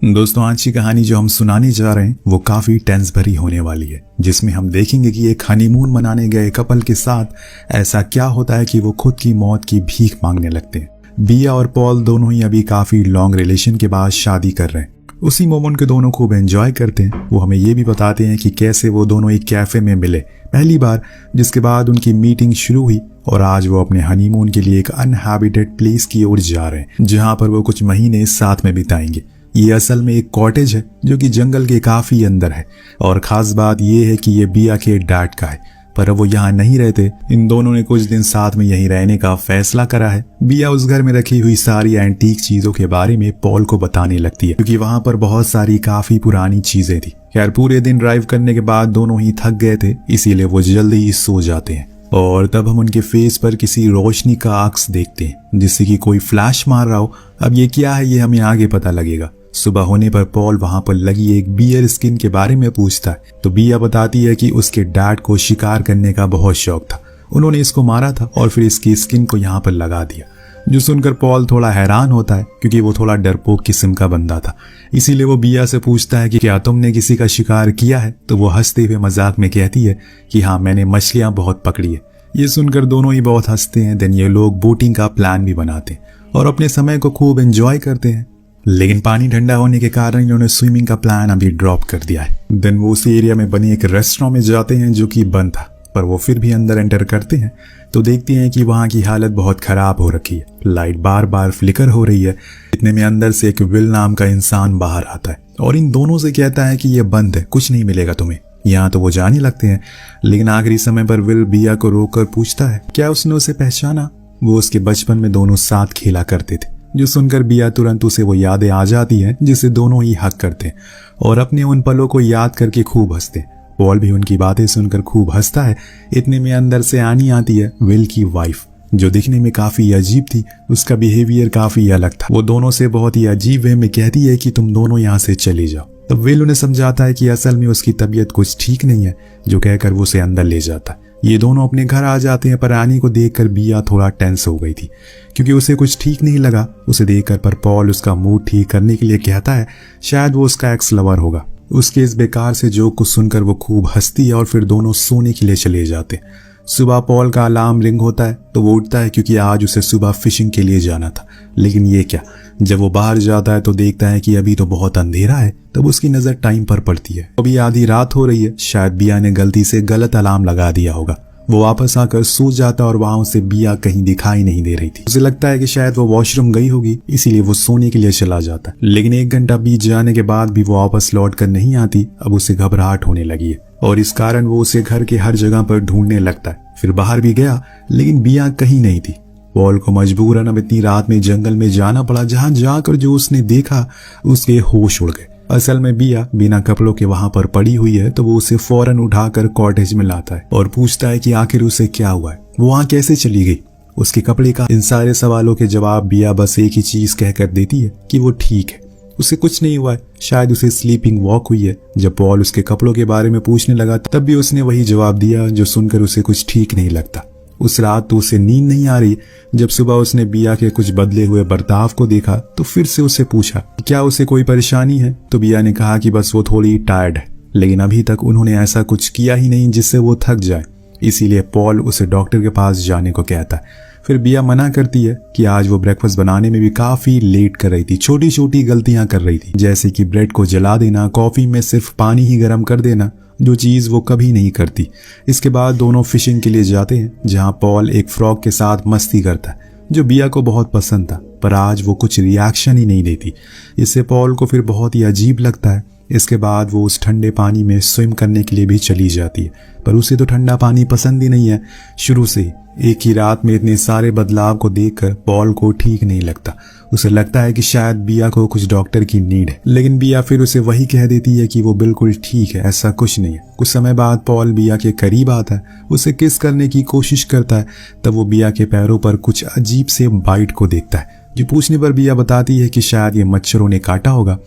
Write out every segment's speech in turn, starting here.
दोस्तों, आज की कहानी जो हम सुनाने जा रहे हैं वो काफी टेंस भरी होने वाली है, जिसमें हम देखेंगे कि एक हनीमून मनाने गए कपल के साथ ऐसा क्या होता है कि वो खुद की मौत की भीख मांगने लगते हैं। बिया और पॉल दोनों ही अभी काफी लॉन्ग रिलेशन के बाद शादी कर रहे हैं। उसी मोमेंट के दोनों खूब एंजॉय करते हैं। वो हमें ये भी बताते हैं कि कैसे वो दोनों एक कैफे में मिले पहली बार, जिसके बाद उनकी मीटिंग शुरू हुई और आज वो अपने हनीमून के लिए एक अनहैबिटेड प्लेस की ओर जा रहे हैं, जहां पर वो कुछ महीने साथ में बिताएंगे। ये असल में एक कॉटेज है जो कि जंगल के काफी अंदर है, और खास बात ये है कि ये बिया के डैड का है, पर वो यहाँ नहीं रहते। इन दोनों ने कुछ दिन साथ में यहीं रहने का फैसला करा है। बिया उस घर में रखी हुई सारी एंटीक चीजों के बारे में पॉल को बताने लगती है, क्योंकि वहां पर बहुत सारी काफी पुरानी चीजें थी। खैर, पूरे दिन ड्राइव करने के बाद दोनों ही थक गए थे, इसीलिए वो जल्दी ही सो जाते हैं। और तब हम उनके फेस पर किसी रोशनी का अक्स देखते हैं, जिससे कि कोई फ्लैश मार रहा हो। अब ये क्या है ये हमें आगे पता लगेगा। सुबह होने पर पॉल वहां पर लगी एक बियर स्किन के बारे में पूछता है, तो बिया बताती है कि उसके डैड को शिकार करने का बहुत शौक था। उन्होंने इसको मारा था और फिर इसकी स्किन को यहाँ पर लगा दिया। जो सुनकर पॉल थोड़ा हैरान होता है, क्योंकि वो थोड़ा डरपोक किस्म का बंदा था। इसीलिए वो बिया से पूछता है कि क्या तुमने किसी का शिकार किया है? तो वो हंसते हुए मजाक में कहती है कि हाँ, मैंने मछलियां बहुत पकड़ी है। ये सुनकर दोनों ही बहुत हंसते हैं। देन ये लोग बोटिंग का प्लान भी बनाते हैं और अपने समय को खूब एंजॉय करते हैं। लेकिन पानी ठंडा होने के कारण इन्होंने स्विमिंग का प्लान अभी ड्रॉप कर दिया है। देन वो उसी एरिया में बने एक रेस्टोरेंट में जाते हैं जो कि बंद था, पर वो फिर भी अंदर एंटर करते हैं तो देखते हैं कि वहां की हालत बहुत खराब हो रखी है। लाइट बार बार फ्लिकर हो रही है। इतने में अंदर से एक विल नाम का इंसान बाहर आता है और इन दोनों से कहता है कि ये बंद है, कुछ नहीं मिलेगा तुम्हें। यहाँ तो वो जाने लगते हैं, लेकिन आखिरी समय पर विल बिया को रोककर पूछता है क्या उसने उसे पहचाना। वो उसके बचपन में दोनों साथ खेला करते थे। जो सुनकर बिया तुरंत उसे वो यादें आ जाती हैं, जिसे दोनों ही हक करते हैं और अपने उन पलों को याद करके खूब हंसते हैं। पॉल भी उनकी बातें सुनकर खूब हंसता है। इतने में अंदर से आनी आती है विल की वाइफ, जो दिखने में काफी अजीब थी। उसका बिहेवियर काफी अलग था। वो दोनों से बहुत ही अजीब वे में कहती है कि तुम दोनों यहाँ से चले जाओ। तब विल उन्हें समझाता है कि असल में उसकी तबीयत कुछ ठीक नहीं है, जो कहकर वो उसे अंदर ले जाता है। ये दोनों अपने घर आ जाते हैं, पर आनी को देखकर बिया थोड़ा टेंस हो गई थी, क्योंकि उसे कुछ ठीक नहीं लगा उसे देखकर। पर पॉल उसका मूड ठीक करने के लिए कहता है शायद वो उसका एक्स लवर होगा। उसके इस बेकार से जोक को सुनकर वो खूब हंसती है और फिर दोनों सोने के लिए चले जाते हैं। सुबह पॉल का अलार्म रिंग होता है तो वो उठता है, क्योंकि आज उसे सुबह फिशिंग के लिए जाना था। लेकिन ये क्या, जब वो बाहर जाता है तो देखता है कि अभी तो बहुत अंधेरा है। तब उसकी नजर टाइम पर पड़ती है। अभी आधी रात हो रही है। शायद बिया ने गलती से गलत अलार्म लगा दिया होगा। वो वापस आकर सो जाता और वहां उसे बिया कहीं दिखाई नहीं दे रही थी। उसे लगता है कि शायद वो वॉशरूम गई होगी, इसीलिए वो सोने के लिए चला जाता है। लेकिन 1 घंटा बीत जाने के बाद भी वो वापस लौट कर नहीं आती। अब उसे घबराहट होने लगी है और इस कारण वो उसे घर के हर जगह पर ढूंढने लगता है। फिर बाहर भी गया, लेकिन बिया कहीं नहीं थी। पॉल को मजबूरन अब इतनी रात में जंगल में जाना पड़ा, जहां जाकर जो उसने देखा उसके होश उड़ गए। असल में बिया बिना कपड़ों के वहां पर पड़ी हुई है, तो वो उसे फौरन उठाकर कॉटेज में लाता है और पूछता है कि आखिर उसे क्या हुआ है, वो वहां कैसे चली गई। उसके कपड़े का इन सारे सवालों के जवाब बिया बस एक ही चीज कहकर देती है कि वो ठीक है, उसे कुछ नहीं हुआ है। शायद उसे स्लीपिंग वॉक हुई है। जब पॉल उसके कपड़ों के बारे में पूछने लगा तब भी उसने वही जवाब दिया, जो सुनकर उसे कुछ ठीक नहीं लगता। उस रात तो उसे नींद नहीं आ रही। जब सुबह उसने बिया के कुछ बदले हुए बर्ताव को देखा तो फिर से उसे पूछा क्या उसे कोई परेशानी है, तो बिया ने कहा कि बस वो थोड़ी टायर्ड है, लेकिन अभी तक उन्होंने ऐसा कुछ किया ही नहीं जिससे वो थक जाए। इसीलिए पॉल उसे डॉक्टर के पास जाने को कहता है। फिर बिया मना करती है कि आज वो ब्रेकफास्ट बनाने में भी काफी लेट कर रही थी। छोटी छोटी गलतियां कर रही थी, जैसे कि ब्रेड को जला देना, कॉफी में सिर्फ पानी ही गर्म कर देना, जो चीज वो कभी नहीं करती। इसके बाद दोनों फिशिंग के लिए जाते हैं, जहां पॉल एक फ्रॉग के साथ मस्ती करता है, जो बिया को बहुत पसंद था, पर आज वो कुछ रिएक्शन ही नहीं देती। इससे पॉल को फिर बहुत ही अजीब लगता है। इसके बाद वो उस ठंडे पानी में स्विम करने के लिए भी चली जाती है, पर उसे तो ठंडा पानी पसंद ही नहीं है शुरू से ही। एक ही रात में इतने सारे बदलाव को देखकर पॉल को ठीक नहीं लगता। उसे लगता है कि शायद बिया को कुछ डॉक्टर की नीड है, लेकिन बिया फिर उसे वही कह देती है कि वो बिल्कुल ठीक है, ऐसा कुछ नहीं है। कुछ समय बाद पॉल बिया के करीब आता है, उसे किस करने की कोशिश करता है। तब वो बिया के पैरों पर कुछ अजीब से बाइट को देखता है, जो पूछने पर बिया बताती है कि शायद ये मच्छरों ने काटा होगा।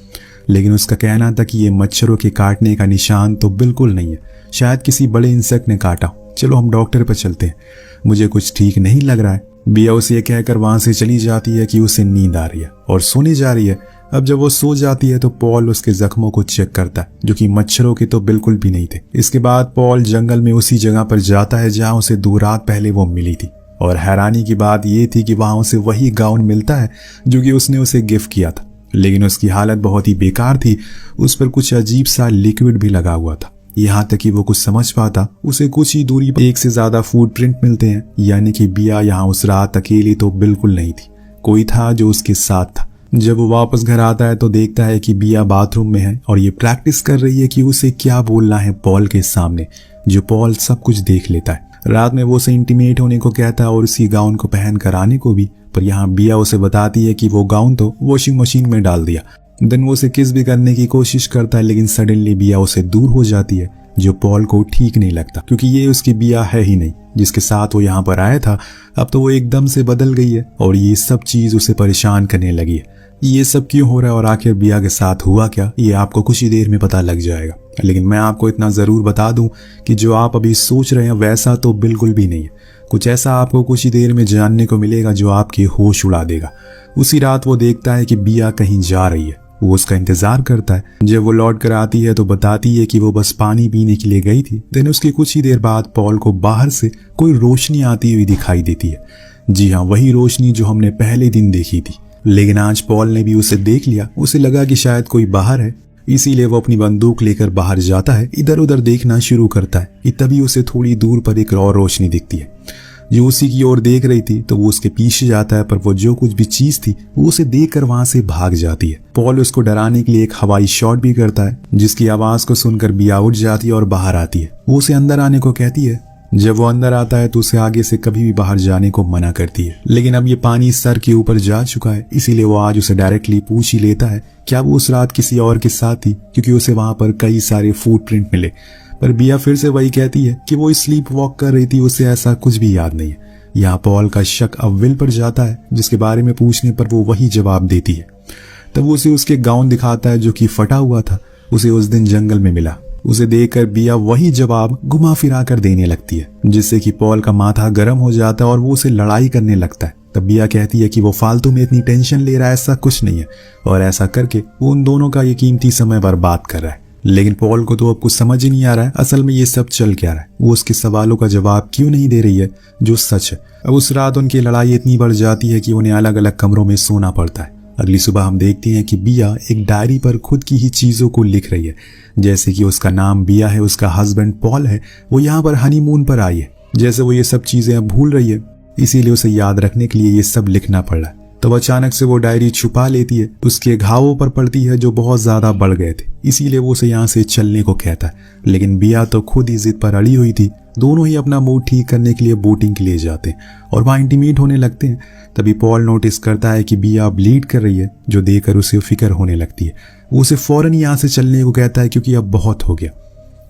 लेकिन उसका कहना था कि ये मच्छरों के काटने का निशान तो बिल्कुल नहीं है, शायद किसी बड़े इंसेक्ट ने काटा। चलो हम डॉक्टर पर चलते हैं, मुझे कुछ ठीक नहीं लग रहा है। बिया उसे ये कहकर वहां से चली जाती है कि उसे नींद आ रही है और सोने जा रही है। अब जब वो सो जाती है तो पॉल उसके जख्मों को चेक करता है, जो कि मच्छरों के तो बिल्कुल भी नहीं थे। इसके बाद पॉल जंगल में उसी जगह पर जाता है जहां उसे 2 रात पहले वो मिली थी, और हैरानी की बात ये थी कि वहां उसे वही गाउन मिलता है जो कि उसने उसे गिफ्ट किया था, लेकिन उसकी हालत बहुत ही बेकार थी। उस पर कुछ अजीब सा लिक्विड भी लगा हुआ था। यहाँ तक कि वो कुछ समझ पाता, उसे कुछ ही दूरी पर 1 से ज्यादा फुटप्रिंट मिलते हैं, यानी कि बिया यहाँ उस रात अकेली तो बिल्कुल नहीं थी, कोई था जो उसके साथ था। जब वो वापस घर आता है तो देखता है कि बिया बाथरूम में है और ये प्रैक्टिस कर रही है कि उसे क्या बोलना है पॉल के सामने, जो पॉल सब कुछ देख लेता है। रात में वो उसे इंटीमेट होने को कहता है और उसी गाउन को पहन कर आने को भी, पर यहाँ बिया उसे बताती है कि वो गाउन तो वॉशिंग मशीन में डाल दिया। देन वो उसे किस भी करने की कोशिश करता है, लेकिन सडनली बिया उसे दूर हो जाती है, जो पॉल को ठीक नहीं लगता, क्योंकि ये उसकी बिया है ही नहीं जिसके साथ वो यहाँ पर आया था। अब तो वो एकदम से बदल गई है और ये सब चीज उसे परेशान करने लगी है। ये सब क्यों हो रहा है और आखिर बिया के साथ हुआ क्या, ये आपको कुछ ही देर में पता लग जाएगा। लेकिन मैं आपको इतना जरूर बता दूं कि जो आप अभी सोच रहे हैं वैसा तो बिल्कुल भी नहीं है। कुछ ऐसा आपको कुछ ही देर में जानने को मिलेगा जो आपके होश उड़ा देगा। उसी रात वो देखता है कि बिया कहीं जा रही है, वो उसका इंतजार करता है। जब वो लौट कर आती है तो बताती है कि वो बस पानी पीने के लिए गई थी। देन उसकी कुछ ही देर बाद पॉल को बाहर से कोई रोशनी आती हुई दिखाई देती है। जी हाँ, वही रोशनी जो हमने पहले दिन देखी थी, लेकिन आज पॉल ने भी उसे देख लिया। उसे लगा कि शायद कोई बाहर है, इसीलिए वो अपनी बंदूक लेकर बाहर जाता है, इधर उधर देखना शुरू करता है कि तभी उसे थोड़ी दूर पर एक और रोशनी दिखती है जो उसी की ओर देख रही थी। तो वो उसके पीछे जाता है, पर वो जो कुछ भी चीज थी वो उसे देखकर वहां से भाग जाती है। पॉल उसको डराने के लिए एक हवाई शॉट भी करता है, जिसकी आवाज को सुनकर बिया उठ जाती है और बाहर आती है। वो उसे अंदर आने को कहती है। जब वो अंदर आता है तो उसे आगे से कभी भी बाहर जाने को मना करती है, लेकिन अब ये पानी सर के ऊपर जा चुका है, इसीलिए वो आज उसे डायरेक्टली पूछ ही लेता है क्या वो उस रात किसी और के साथ थी, क्योंकि उसे वहां पर कई सारे फुटप्रिंट मिले। पर बिया फिर से वही कहती है कि वो स्लीप वॉक कर रही थी, उसे ऐसा कुछ भी याद नहीं है। यहाँ पॉल का शक अब विल पर जाता है, जिसके बारे में पूछने पर वो वही जवाब देती है। तब वो उसे उसके गाउन दिखाता है जो कि फटा हुआ था, उसे उस दिन जंगल में मिला। उसे देखकर बिया वही जवाब घुमा फिरा कर देने लगती है, जिससे कि पॉल का माथा गर्म हो जाता है और वो उसे लड़ाई करने लगता है। तब बिया कहती है कि वो फालतू में इतनी टेंशन ले रहा है, ऐसा कुछ नहीं है, और ऐसा करके वो उन दोनों का ये कीमती समय बर्बाद कर रहा है। लेकिन पॉल को तो अब कुछ समझ ही नहीं आ रहा है असल में ये सब चल क्या रहा है, वो उसके सवालों का जवाब क्यों नहीं दे रही है जो सच है। अब उस रात उनकी लड़ाई इतनी बढ़ जाती है कि उन्हें अलग अलग कमरों में सोना पड़ता है। अगली सुबह हम देखते हैं कि बिया एक डायरी पर खुद की ही चीजों को लिख रही है, जैसे कि उसका नाम बिया है, उसका हस्बैंड पॉल है, वो यहाँ पर हनीमून पर आई है। जैसे वो ये सब चीजें अब भूल रही है, इसीलिए उसे याद रखने के लिए ये सब लिखना पड़ रहा है। तब अचानक से वो डायरी छुपा लेती है, उसके घावों पर पड़ती है जो बहुत ज्यादा बढ़ गए थे, इसीलिए वो उसे यहाँ से चलने को कहता है। लेकिन बिया तो खुद ही जिद पर अड़ी हुई थी। दोनों ही अपना मूड ठीक करने के लिए बोटिंग के लिए जाते हैं और वहां इंटीमेट होने लगते हैं। तभी पॉल नोटिस करता है कि बिया ब्लीड कर रही है, जो देखकर उसे फिक्र होने लगती है। वो उसे फौरन यहाँ से चलने को कहता है क्योंकि अब बहुत हो गया।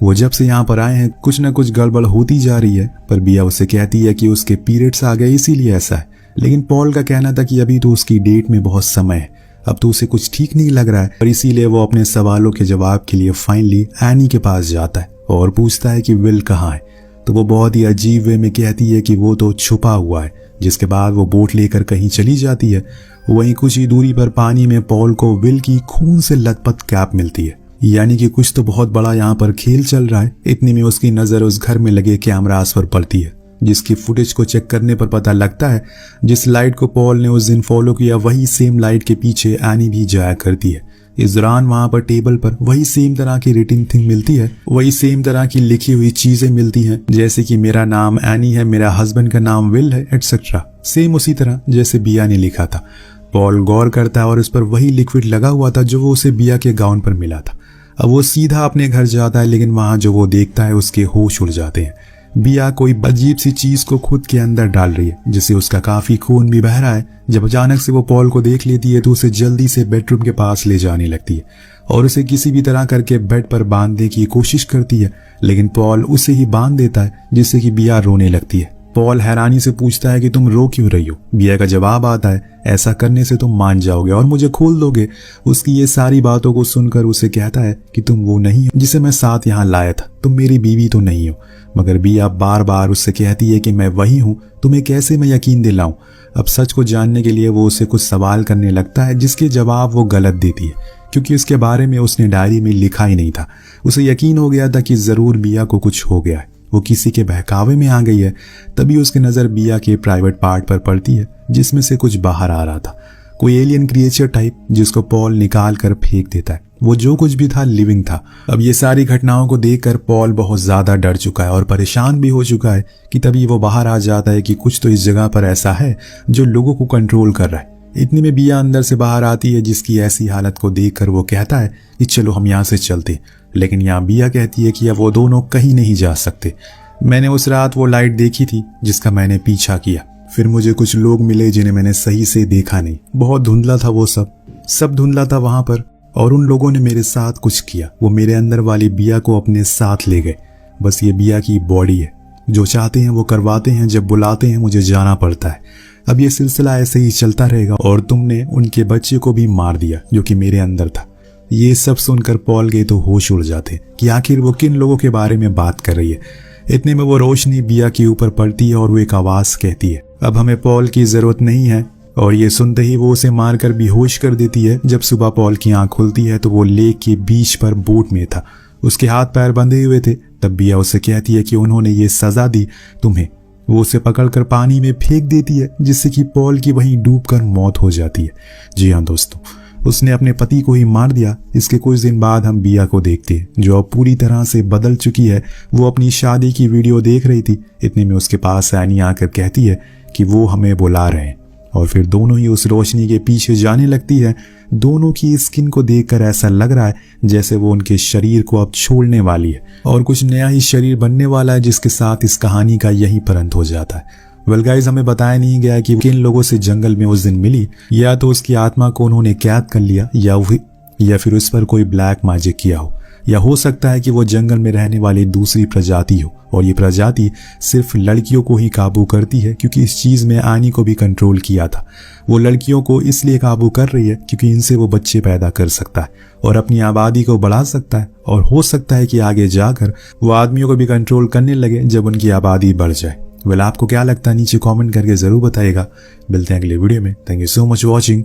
वो जब से यहाँ पर आए हैं कुछ न कुछ गड़बड़ होती जा रही है, पर बिया उसे कहती है कि उसके पीरियड्स आ गए इसीलिए ऐसा है। लेकिन पॉल का कहना था कि अभी तो उसकी डेट में बहुत समय है, अब तो उसे कुछ ठीक नहीं लग रहा है, और इसीलिए वो अपने सवालों के जवाब के लिए फाइनली एनी के पास जाता है और पूछता है कि विल कहाँ है। तो वो बहुत ही अजीब वे में कहती है कि वो तो छुपा हुआ है, जिसके बाद वो बोट लेकर कहीं चली जाती है। वहीं कुछ ही दूरी पर पानी में पॉल को विल की खून से लथपथ कैप मिलती है, यानी कि कुछ तो बहुत बड़ा यहाँ पर खेल चल रहा है। इतने में उसकी नजर उस घर में लगे कैमरास पर पड़ती है, जिसकी फुटेज को चेक करने पर पता लगता है जिस लाइट को पॉल ने उस दिन फॉलो किया वही सेम लाइट के पीछे एनी भी जाया करती है। इस दौरान वहां पर टेबल पर वही सेम तरह की रिटिंग थिंग मिलती है, वही सेम तरह की लिखी हुई चीजें मिलती हैं, जैसे कि मेरा नाम एनी है, मेरा हस्बैंड का नाम विल है, एटसेट्रा। सेम उसी तरह जैसे बिया ने लिखा था। पॉल गौर करता है और उस पर वही लिक्विड लगा हुआ था जो वो उसे बिया के गाउन पर मिला था। अब वो सीधा अपने घर जाता है, लेकिन वहां जो वो देखता है उसके होश उड़ जाते हैं। बिया कोई अजीब सी चीज को खुद के अंदर डाल रही है, जिससे उसका काफी खून भी बह रहा है। जब अचानक से वो पॉल को देख लेती है तो उसे जल्दी से बेडरूम के पास ले जाने लगती है और उसे किसी भी तरह करके बेड पर बांधने की कोशिश करती है, लेकिन पॉल उसे ही बांध देता है, जिससे कि बिया रोने लगती है। पॉल हैरानी से पूछता है कि तुम रो क्यों रही हो। बिया का जवाब आता है, ऐसा करने से तुम मान जाओगे और मुझे खोल दोगे। उसकी ये सारी बातों को सुनकर उसे कहता है कि तुम वो नहीं हो जिसे मैं साथ यहाँ लाया था, तुम मेरी बीवी तो नहीं हो। मगर बिया बार बार उससे कहती है कि मैं वही हूँ, तुम्हें कैसे मैं यकीन दिलाऊं। अब सच को जानने के लिए वो उसे कुछ सवाल करने लगता है जिसके जवाब वो गलत देती है, क्योंकि उसके बारे में उसने डायरी में लिखा ही नहीं था। उसे यकीन हो गया था कि जरूर बिया को कुछ हो गया है, वो किसी के बहकावे में आ गई है। तभी उसकी नज़र बिया के प्राइवेट पार्ट पर पड़ती है जिसमें से कुछ बाहर आ रहा था, कोई एलियन क्रिएचर टाइप, जिसको पॉल निकाल कर फेंक देता है। वो जो कुछ भी था लिविंग था। अब ये सारी घटनाओं को देखकर पॉल बहुत ज्यादा डर चुका है और परेशान भी हो चुका है कि तभी वो बाहर आ जाता है कि कुछ तो इस जगह पर ऐसा है जो लोगों को कंट्रोल कर रहा है। इतने में बिया अंदर से बाहर आती है, जिसकी ऐसी हालत को देखकर वो कहता है कि चलो हम यहाँ से चलते। लेकिन यहाँ बिया कहती है कि अब वो दोनों कहीं नहीं जा सकते। मैंने उस रात वो लाइट देखी थी जिसका मैंने पीछा किया, फिर मुझे कुछ लोग मिले जिन्हें मैंने सही से देखा नहीं। बहुत धुंधला था वो सब धुंधला था वहां पर, और उन लोगों ने मेरे साथ कुछ किया। वो मेरे अंदर वाली बिया को अपने साथ ले गए। बस ये बिया की बॉडी है, जो चाहते हैं वो करवाते हैं, जब बुलाते हैं मुझे जाना पड़ता है। अब ये सिलसिला ऐसे ही चलता रहेगा और तुमने उनके बच्चे को भी मार दिया जो कि मेरे अंदर था। ये सब सुनकर पॉल के तो होश उड़ जाते कि आखिर वो किन लोगों के बारे में बात कर रही है। इतने में वो रोशनी बिया के ऊपर पड़ती है और वो एक आवाज कहती है, अब हमें पॉल की जरूरत नहीं है। और ये सुनते ही वो उसे मारकर बेहोश कर देती है। जब सुबह पॉल की आंख खुलती है तो वो लेक के बीच पर बोट में था, उसके हाथ पैर बंधे हुए थे। तब बिया उसे कहती है कि उन्होंने ये सजा दी तुम्हें। वो उसे पकड़कर पानी में फेंक देती है, जिससे कि पॉल की वहीं डूबकर मौत हो जाती है। जी हाँ दोस्तों, उसने अपने पति को ही मार दिया। इसके कुछ दिन बाद हम बिया को देखते हैं, जो अब पूरी तरह से बदल चुकी है। वो अपनी शादी की वीडियो देख रही थी। इतने में उसके पास एनी आकर कहती है कि वो हमें बुला रहे हैं, और फिर दोनों ही उस रोशनी के पीछे जाने लगती है। दोनों की स्किन को देखकर ऐसा लग रहा है जैसे वो उनके शरीर को अब छोड़ने वाली है और कुछ नया ही शरीर बनने वाला है, जिसके साथ इस कहानी का यही अंत हो जाता है। वेल गाइस, हमें बताया नहीं गया कि किन लोगों से जंगल में उस दिन मिली। या तो उसकी आत्मा को उन्होंने कैद कर लिया या फिर उस पर कोई ब्लैक मैजिक किया हो, या हो सकता है कि वो जंगल में रहने वाली दूसरी प्रजाति हो और ये प्रजाति सिर्फ लड़कियों को ही काबू करती है, क्योंकि इस चीज में आनी को भी कंट्रोल किया था। वो लड़कियों को इसलिए काबू कर रही है क्योंकि इनसे वो बच्चे पैदा कर सकता है और अपनी आबादी को बढ़ा सकता है, और हो सकता है कि आगे जाकर वो आदमियों को भी कंट्रोल करने लगे जब उनकी आबादी बढ़ जाए। वेल, आपको क्या लगता है नीचे कमेंट करके जरूर बताइएगा। मिलते हैं अगले वीडियो में। Thank you so much watching.